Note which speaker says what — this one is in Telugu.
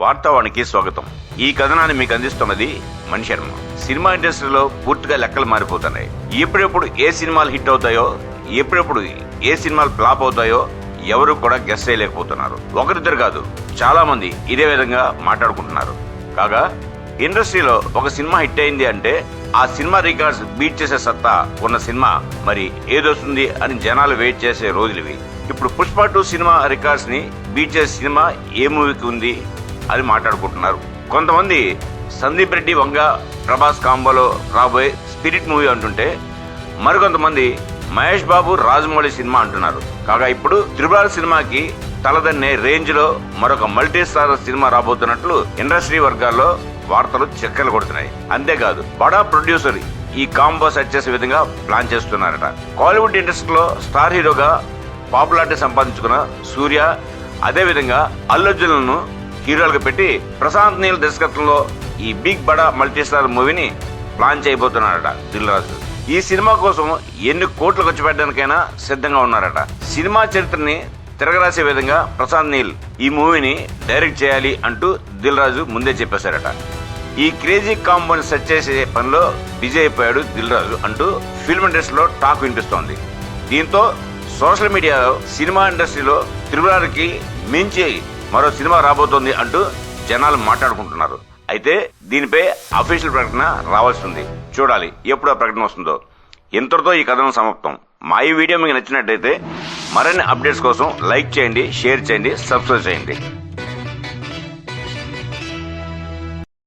Speaker 1: వార్తావానికి స్వాగతం. ఈ కథనాన్ని మీకు అందిస్తున్నది మణి శర్మ. సినిమా ఇండస్ట్రీలో పూర్తిగా లెక్కలు మారిపోతున్నాయి. ఎప్పుడెప్పుడు ఏ సినిమాలు హిట్ అవుతాయో, ఎప్పుడెప్పుడు ఏ సినిమాలు ఫ్లాప్ అవుతాయో ఎవరు కూడా గెస్ చేయలేకపోతున్నారు. ఒకరిద్దరు కాదు, చాలా మంది ఇదే విధంగా మాట్లాడుకుంటున్నారు. కాగా ఇండస్ట్రీలో ఒక సినిమా హిట్ అయింది అంటే ఆ సినిమా రికార్డ్స్ బీట్ చేసే సత్తా ఉన్న సినిమా మరి ఏదొస్తుంది అని జనాలు వెయిట్ చేసే రోజులు. ఇప్పుడు పుష్ప 2 సినిమా రికార్డ్స్ ని బీట్ చేసే సినిమా ఏ మూవీకి ఉంది అని మాట్లాడుకుంటున్నారు. కొంతమంది సందీప్ రెడ్డి వంగ ప్రభాస్ కాంబోలో రాబోయే స్పిరిట్ మూవీ అంటుంటే, మరికొంతమంది మహేష్ బాబు రాజమౌళి సినిమా అంటున్నారు. కాగా ఇప్పుడు త్రిబుల్ సినిమాకి తలదన్నే రేంజ్ లో మరొక మల్టీ స్టార్ సినిమా రాబోతున్నట్లు ఇండస్ట్రీ వర్గాల్లో వార్తలు చక్కర్లు కొడుతున్నాయి. అంతేకాదు, బడా ప్రొడ్యూసర్ ఈ కాంబో సెట్ చేసే విధంగా ప్లాన్ చేస్తున్నారట. కాలీవుడ్ ఇండస్ట్రీలో స్టార్ హీరోగా పాపులారిటీ సంపాదించుకున్న సూర్య, అదే విధంగా అల్లు అర్జున్ ను హీరోలుగా పెట్టి ప్రశాంత్ నీల్ దర్శకత్వంలో ఈ బిగ్ బడా మల్టీ స్టార్ మూవీని ప్లాన్ చేయబోతున్నారట దిల్ రాజు. ఈ సినిమా కోసం ఎన్ని కోట్లు ఖర్చు పెట్టడానికైనా సిద్ధంగా ఉన్నారట. సినిమా చరిత్రని తిరగరాసే విధంగా ప్రశాంత్ నీల్ ఈ మూవీని డైరెక్ట్ చేయాలి అంటూ దిల్ రాజు ముందే చెప్పేశారట. ఈ క్రేజీ కాంబోని సెట్ చేసే పనిలో బిజీ అయిపోయాడు దిల్ రాజు అంటూ ఫిల్మ్ ఇండస్ట్రీలో టాక్ వినిపిస్తోంది. దీంతో సోషల్ మీడియాలో సినిమా ఇండస్ట్రీలో త్రిబుల్ఆర్కి మించి మరో సినిమా రాబోతోంది అంటూ జనాలు మాట్లాడుకుంటున్నారు. అయితే దీనిపై అఫీషియల్ ప్రకటన రావాల్సి ఉంది. చూడాలి ఎప్పుడు ఆ ప్రకటన వస్తుందో. ఇంతటితో ఈ కథనం సమాప్తం. మా ఈ వీడియో మీకు నచ్చినట్టయితే మరిన్ని అప్డేట్స్ కోసం లైక్ చేయండి, షేర్ చేయండి, సబ్స్క్రైబ్ చేయండి.